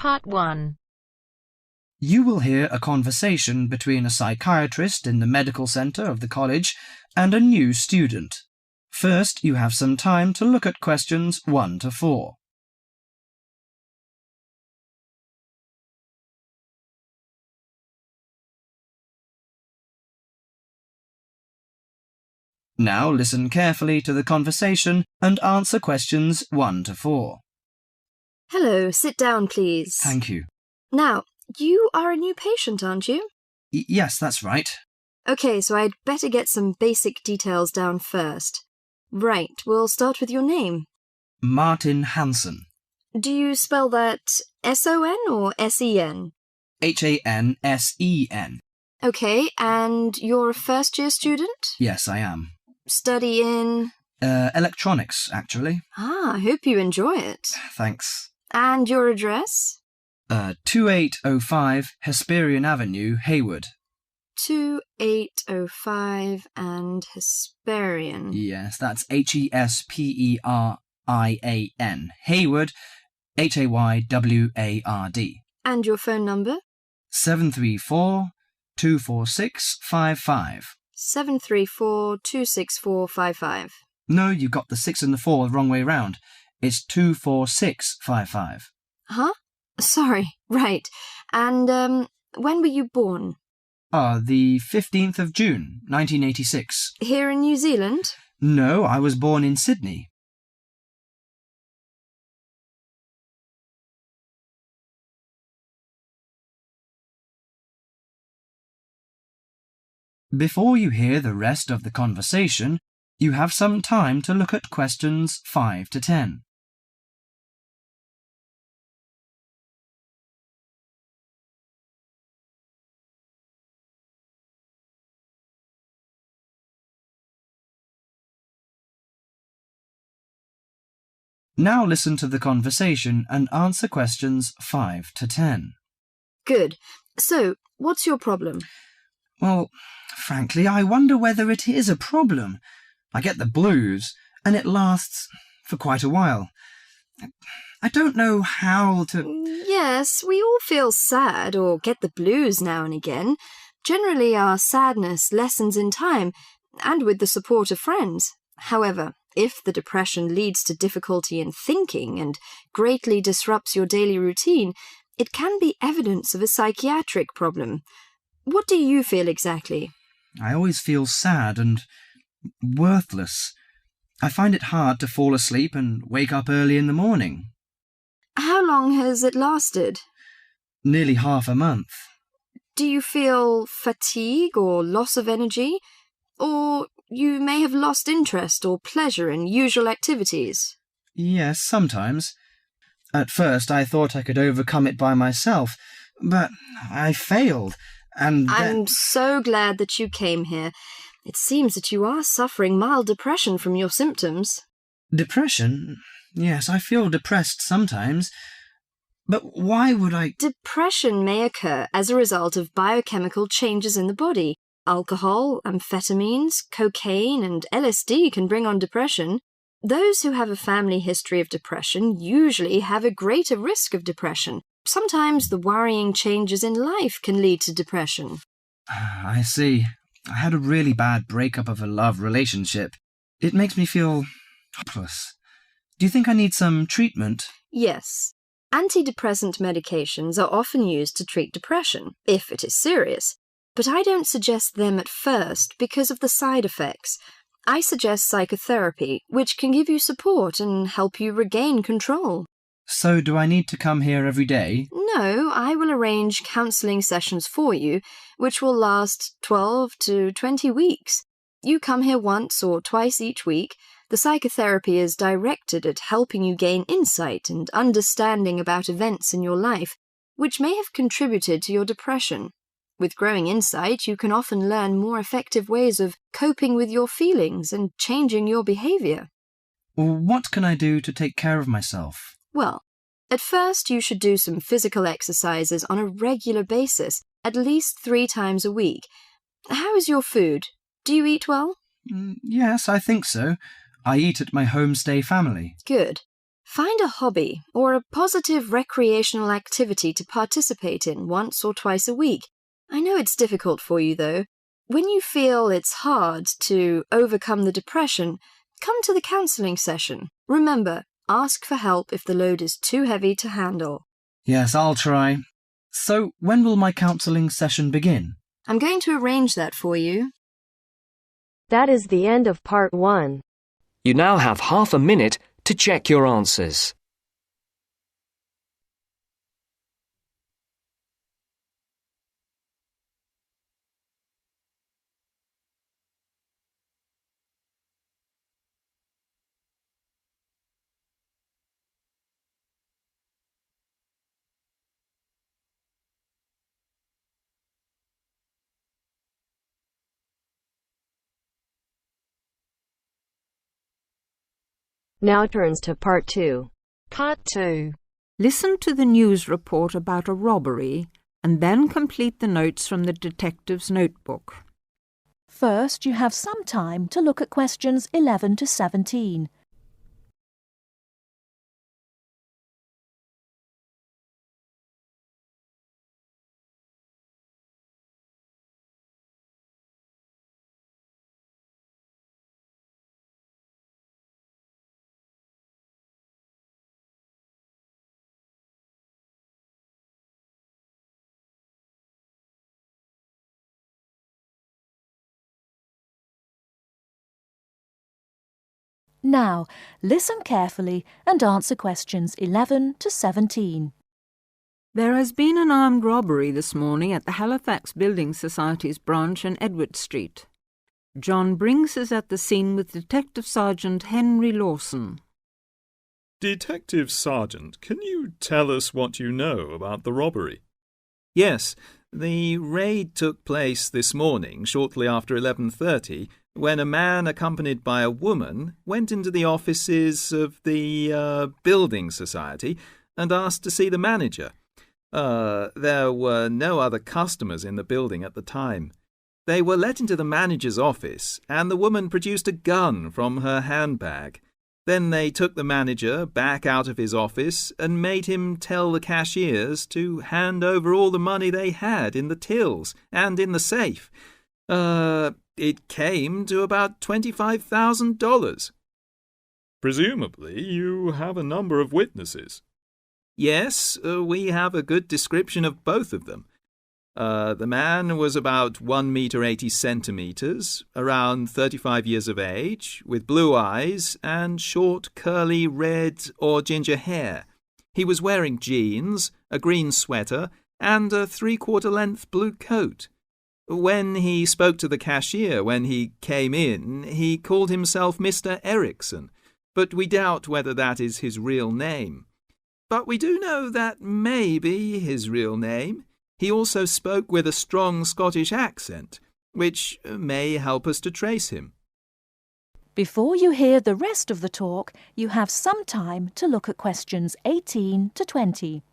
Part 1. You will hear a conversation between a psychiatrist in the medical centre of the college and a new student. First, you have some time to look at questions 1 to 4. Now listen carefully to the conversation and answer questions 1 to 4. Hello, sit down, please. Thank you. Now, you are a new patient, aren't you? Yes, that's right. Okay, so I'd better get some basic details down first. Right, we'll start with your name. Martin Hansen. Do you spell that S-O-N or S-E-N? Hansen. Okay, and you're a first-year student? Yes, I am. Study in? Electronics, actually. I hope you enjoy it. Thanks. And your address? 2805 Hesperian Avenue, Hayward. 2805 and Hesperian. Yes, that's Hesperian. Hayward, Hayward. And your phone number? 734-246-55. 734-26455. No, you got the 6 and the 4 the wrong way round. It's 24655. Huh? Sorry, right. And, when were you born? The 15th of June, 1986. Here in New Zealand? No, I was born in Sydney. Before you hear the rest of the conversation, you have some time to look at questions 5 to 10. Now listen to the conversation and answer questions 5 to 10. Good. So, what's your problem? Well, frankly, I wonder whether it is a problem. I get the blues, and it lasts for quite a while. I don't know how to... Yes, we all feel sad or get the blues now and again. Generally, our sadness lessens in time, and with the support of friends. However, if the depression leads to difficulty in thinking and greatly disrupts your daily routine, it can be evidence of a psychiatric problem. What do you feel exactly? I always feel sad and worthless. I find it hard to fall asleep and wake up early in the morning. How long has it lasted? Nearly half a month. Do you feel fatigue or loss of energy? Or you may have lost interest or pleasure in usual activities? Yes, sometimes. At first I thought I could overcome it by myself, but I failed, and I'm so glad that you came here. It seems that you are suffering mild depression from your symptoms. Depression? Yes, I feel depressed sometimes. But why would I... Depression may occur as a result of biochemical changes in the body. Alcohol, amphetamines, cocaine, and LSD can bring on depression. Those who have a family history of depression usually have a greater risk of depression. Sometimes the worrying changes in life can lead to depression. I see. I had a really bad breakup of a love relationship. It makes me feel hopeless. Do you think I need some treatment? Yes. Antidepressant medications are often used to treat depression, if it is serious. But I don't suggest them at first because of the side effects. I suggest psychotherapy, which can give you support and help you regain control. So do I need to come here every day? No, I will arrange counselling sessions for you, which will last 12 to 20 weeks. You come here once or twice each week. The psychotherapy is directed at helping you gain insight and understanding about events in your life, which may have contributed to your depression. With growing insight, you can often learn more effective ways of coping with your feelings and changing your behaviour. What can I do to take care of myself? Well, at first you should do some physical exercises on a regular basis, at least 3 times a week. How is your food? Do you eat well? Yes, I think so. I eat at my homestay family. Good. Find a hobby or a positive recreational activity to participate in once or twice a week. I know it's difficult for you, though. When you feel it's hard to overcome the depression, come to the counselling session. Remember, ask for help if the load is too heavy to handle. Yes, I'll try. So, when will my counselling session begin? I'm going to arrange that for you. That is the end of part 1. You now have half a minute to check your answers. Now turns to part 2. Part 2. Listen to the news report about a robbery and then complete the notes from the detective's notebook. First, you have some time to look at questions 11 to 17. Now, listen carefully and answer questions 11 to 17. There has been an armed robbery this morning at the Halifax Building Society's branch on Edward Street. John Brinks is at the scene with Detective Sergeant Henry Lawson. Detective Sergeant, can you tell us what you know about the robbery? Yes, the raid took place this morning, shortly after 11:30, when a man accompanied by a woman went into the offices of the building society and asked to see the manager. There were no other customers in the building at the time. They were let into the manager's office, and the woman produced a gun from her handbag. Then they took the manager back out of his office and made him tell the cashiers to hand over all the money they had in the tills and in the safe. It came to about $25,000. Presumably, you have a number of witnesses. Yes, we have a good description of both of them. The man was about 1 meter 80 centimeters, around 35 years of age, with blue eyes and short, curly red or ginger hair. He was wearing jeans, a green sweater, and a 3/4 length blue coat. When he spoke to the cashier when he came in, he called himself Mr. Erickson, but we doubt whether that is his real name. But we do know that may be his real name. He also spoke with a strong Scottish accent, which may help us to trace him. Before you hear the rest of the talk, you have some time to look at questions 18 to 20.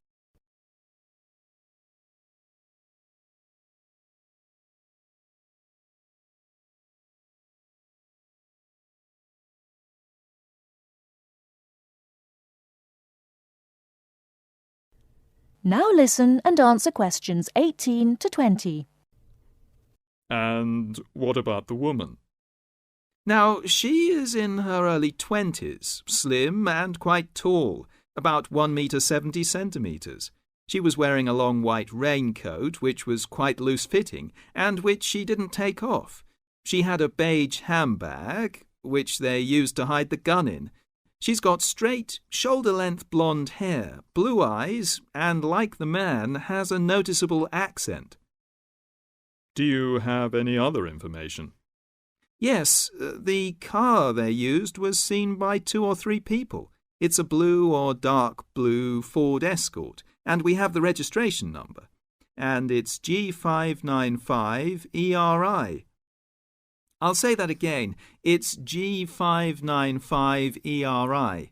Now listen and answer questions 18 to 20. And what about the woman? Now, she is in her early 20s, slim and quite tall, about 1 meter 70 centimeters. She was wearing a long white raincoat, which was quite loose-fitting, and which she didn't take off. She had a beige handbag, which they used to hide the gun in. She's got straight, shoulder-length blonde hair, blue eyes, and, like the man, has a noticeable accent. Do you have any other information? Yes, the car they used was seen by 2 or 3 people. It's a blue or dark blue Ford Escort, and we have the registration number. And it's G595ERI. I'll say that again. It's G595ERI.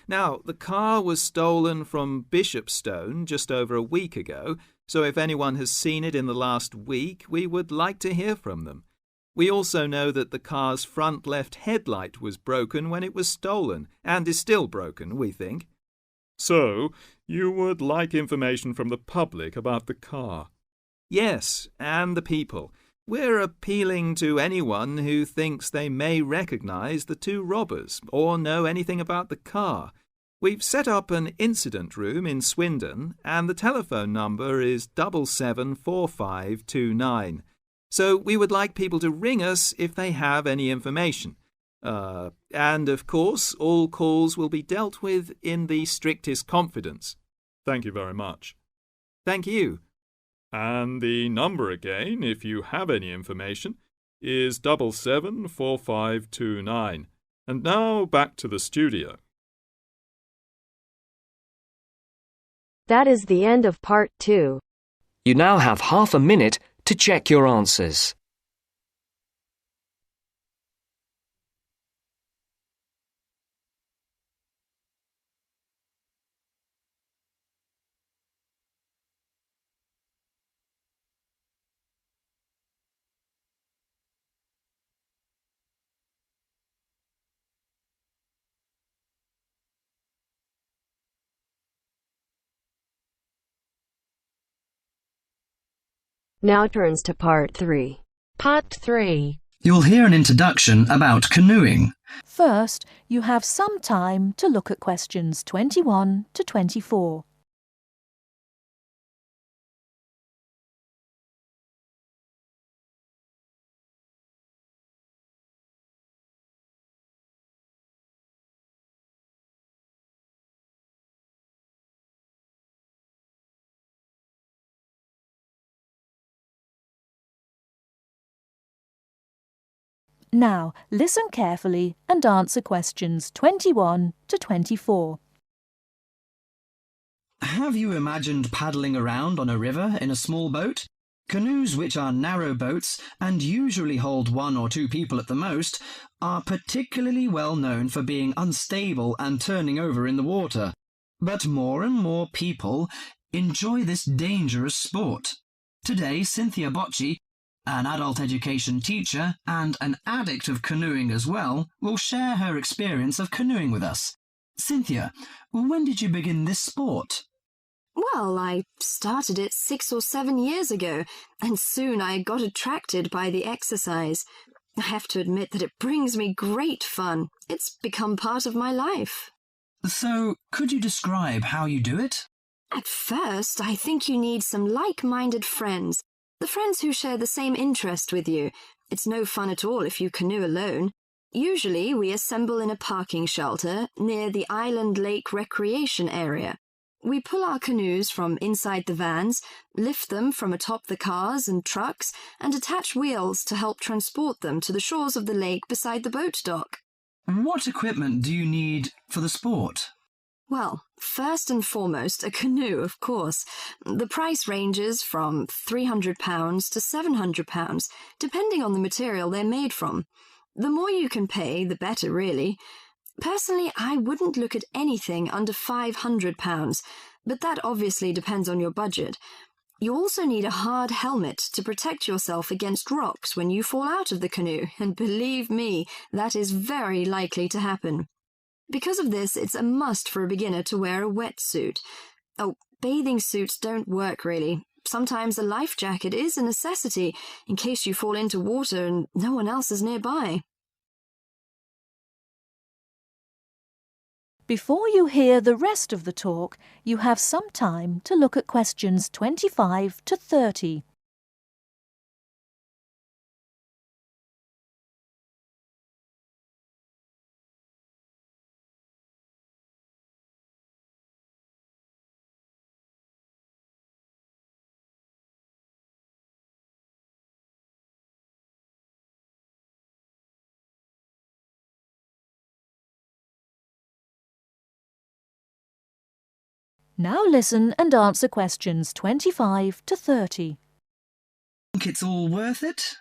Now, the car was stolen from Bishopstone just over a week ago, so if anyone has seen it in the last week, we would like to hear from them. We also know that the car's front left headlight was broken when it was stolen, and is still broken, we think. So, you would like information from the public about the car? Yes, and the people. We're appealing to anyone who thinks they may recognise the two robbers or know anything about the car. We've set up an incident room in Swindon, and the telephone number is 774529. So we would like people to ring us if they have any information. And of course, all calls will be dealt with in the strictest confidence. Thank you very much. Thank you. And the number again, if you have any information, is 774529. And now back to the studio. That is the end of part 2. You now have half a minute to check your answers. Now turns to part 3. Part 3. You'll hear an introduction about canoeing. First, you have some time to look at questions 21 to 24. Now, listen carefully and answer questions 21 to 24. Have you imagined paddling around on a river in a small boat? Canoes, which are narrow boats and usually hold 1 or 2 people at the most, are particularly well known for being unstable and turning over in the water. But more and more people enjoy this dangerous sport. Today, Cynthia Bocci, an adult education teacher and an addict of canoeing as well, will share her experience of canoeing with us. Cynthia, when did you begin this sport? Well, I started it 6 or 7 years ago, and soon I got attracted by the exercise. I have to admit that it brings me great fun. It's become part of my life. So, could you describe how you do it? At first, I think you need some like-minded friends. The friends who share the same interest with you. It's no fun at all if you canoe alone. Usually, we assemble in a parking shelter near the Island Lake Recreation Area. We pull our canoes from inside the vans, lift them from atop the cars and trucks, and attach wheels to help transport them to the shores of the lake beside the boat dock. What equipment do you need for the sport? Well, first and foremost, a canoe, of course. The price ranges from £300 to £700, depending on the material they're made from. The more you can pay, the better, really. Personally, I wouldn't look at anything under £500, but that obviously depends on your budget. You also need a hard helmet to protect yourself against rocks when you fall out of the canoe, and believe me, that is very likely to happen. Because of this, it's a must for a beginner to wear a wetsuit. Oh, bathing suits don't work really. Sometimes a life jacket is a necessity in case you fall into water and no one else is nearby. Before you hear the rest of the talk, you have some time to look at questions 25 to 30. Now listen and answer questions 25 to 30. Think it's all worth it?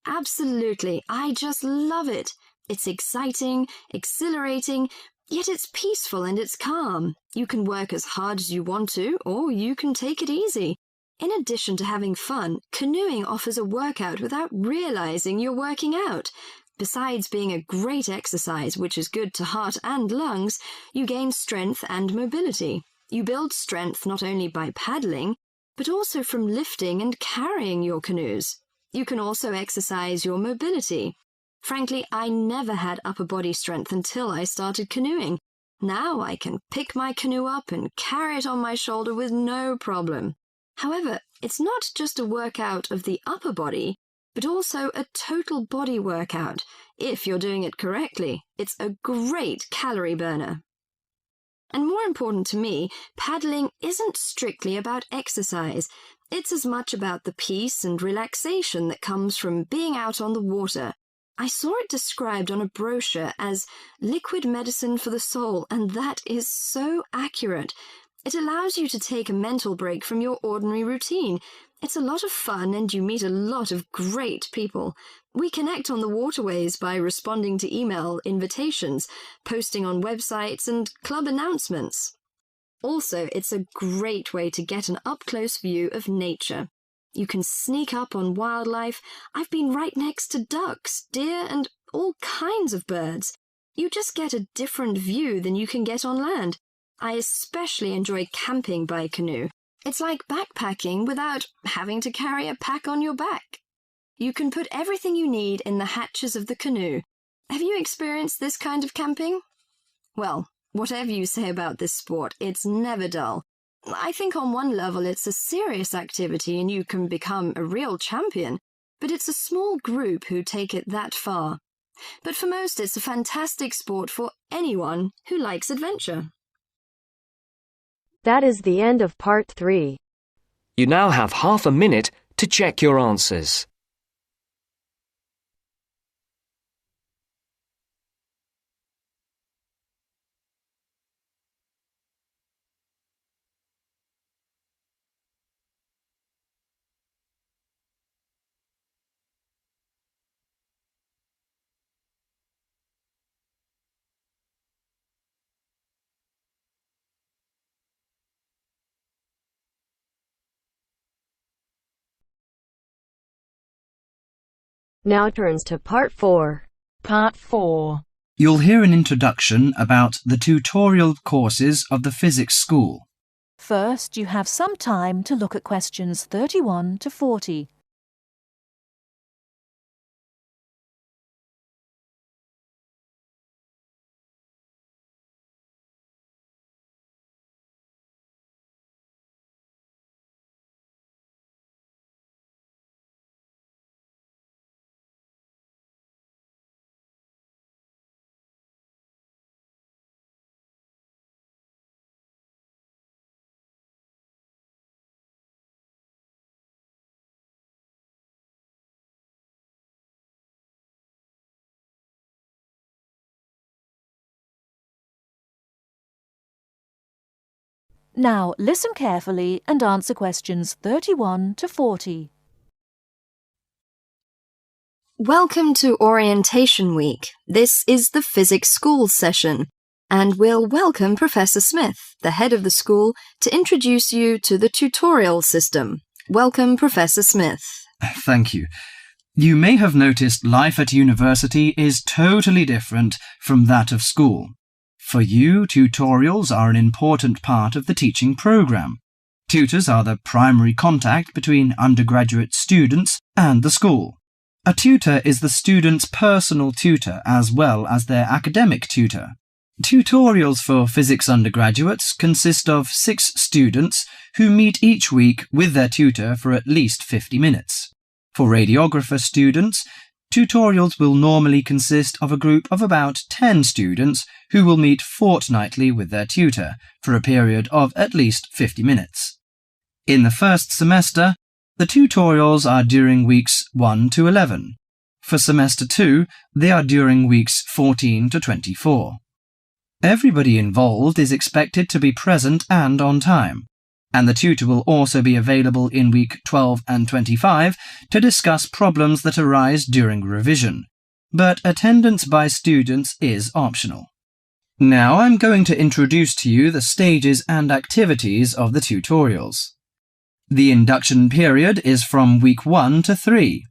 Absolutely. I just love it. It's exciting, exhilarating, yet it's peaceful and it's calm. You can work as hard as you want to, or you can take it easy. In addition to having fun, canoeing offers a workout without realizing you're working out. Besides being a great exercise, which is good to heart and lungs, you gain strength and mobility. You build strength not only by paddling, but also from lifting and carrying your canoes. You can also exercise your mobility. Frankly, I never had upper body strength until I started canoeing. Now I can pick my canoe up and carry it on my shoulder with no problem. However, it's not just a workout of the upper body, but also a total body workout. If you're doing it correctly, it's a great calorie burner. And more important to me, paddling isn't strictly about exercise. It's as much about the peace and relaxation that comes from being out on the water. I saw it described on a brochure as liquid medicine for the soul, and that is so accurate. It allows you to take a mental break from your ordinary routine. It's a lot of fun and you meet a lot of great people. We connect on the waterways by responding to email invitations, posting on websites and club announcements. Also, it's a great way to get an up-close view of nature. You can sneak up on wildlife. I've been right next to ducks, deer, and all kinds of birds. You just get a different view than you can get on land. I especially enjoy camping by canoe. It's like backpacking without having to carry a pack on your back. You can put everything you need in the hatches of the canoe. Have you experienced this kind of camping? Well, whatever you say about this sport, it's never dull. I think on one level it's a serious activity and you can become a real champion, but it's a small group who take it that far. But for most, it's a fantastic sport for anyone who likes adventure. That is the end of part 3. You now have half a minute to check your answers. Now turns to part 4. Part 4. You'll hear an introduction about the tutorial courses of the physics school. First, you have some time to look at questions 31 to 40. Now listen carefully and answer questions 31 to 40. Welcome to Orientation Week. This is the physics school session, and we'll welcome Professor Smith, the head of the school, to introduce you to the tutorial system. Welcome, Professor Smith. Thank you. You may have noticed life at university is totally different from that of school. For you, tutorials are an important part of the teaching program. Tutors are the primary contact between undergraduate students and the school. A tutor is the student's personal tutor as well as their academic tutor. Tutorials for physics undergraduates consist of 6 students who meet each week with their tutor for at least 50 minutes. For radiographer students, tutorials will normally consist of a group of about 10 students who will meet fortnightly with their tutor for a period of at least 50 minutes. In the first semester, the tutorials are during weeks 1 to 11. For semester 2, they are during weeks 14 to 24. Everybody involved is expected to be present and on time, and the tutor will also be available in week 12 and 25 to discuss problems that arise during revision, but attendance by students is optional. Now I'm going to introduce to you the stages and activities of the tutorials. The induction period is from week 1 to 3.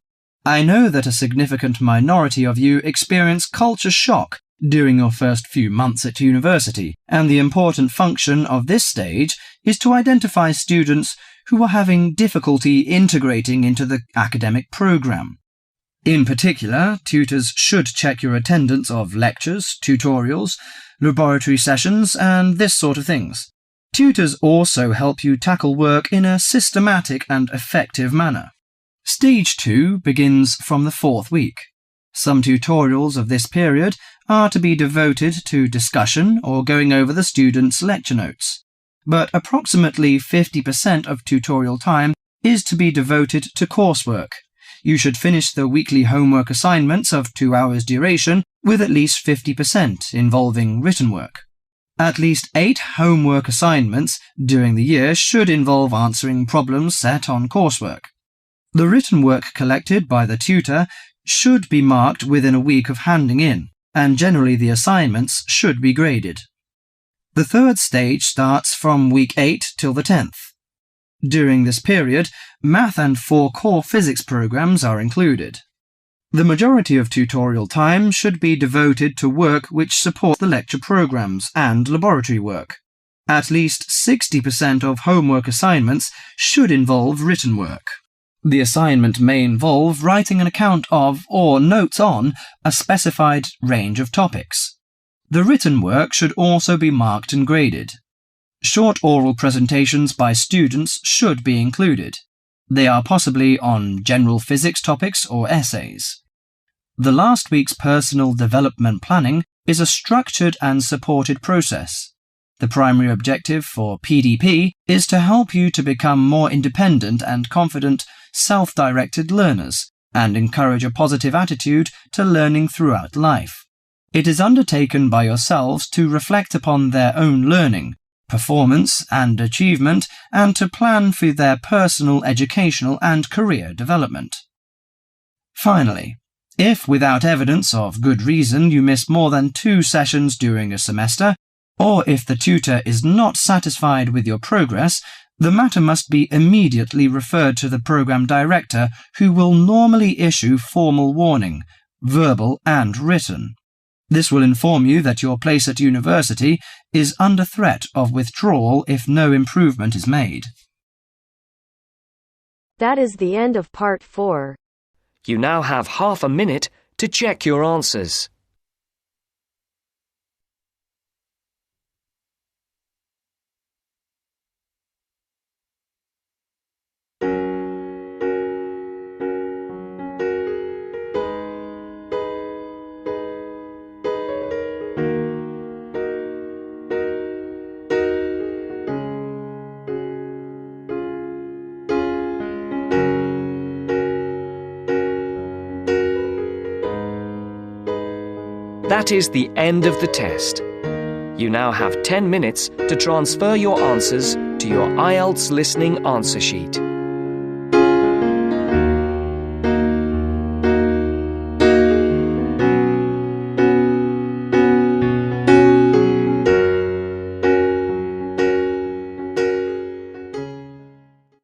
I know that a significant minority of you experience culture shock during your first few months at university, and the important function of this stage is to identify students who are having difficulty integrating into the academic program. In particular, tutors should check your attendance of lectures, tutorials, laboratory sessions, and this sort of things. Tutors also help you tackle work in a systematic and effective manner. Stage 2 begins from the 4th week. Some tutorials of this period are to be devoted to discussion or going over the students' lecture notes, but approximately 50% of tutorial time is to be devoted to coursework. You should finish the weekly homework assignments of 2 hours duration with at least 50% involving written work. At least 8 homework assignments during the year should involve answering problems set on coursework. The written work collected by the tutor should be marked within a week of handing in, and generally the assignments should be graded. The 3rd stage starts from week 8 till the 10th. During this period, math and 4 core physics programs are included. The majority of tutorial time should be devoted to work which supports the lecture programs and laboratory work. At least 60% of homework assignments should involve written work. The assignment may involve writing an account of or notes on a specified range of topics. The written work should also be marked and graded. Short oral presentations by students should be included. They are possibly on general physics topics or essays. The last week's personal development planning is a structured and supported process. The primary objective for PDP is to help you to become more independent and confident, self-directed learners and encourage a positive attitude to learning throughout life. It is undertaken by yourselves to reflect upon their own learning, performance and achievement, and to plan for their personal, educational and career development. Finally, if without evidence of good reason you miss more than 2 sessions during a semester, or if the tutor is not satisfied with your progress, the matter must be immediately referred to the program director, who will normally issue formal warning, verbal and written. This will inform you that your place at university is under threat of withdrawal if no improvement is made. That is the end of part 4. You now have half a minute to check your answers. That is the end of the test. You now have 10 minutes to transfer your answers to your Ielts listening answer sheet.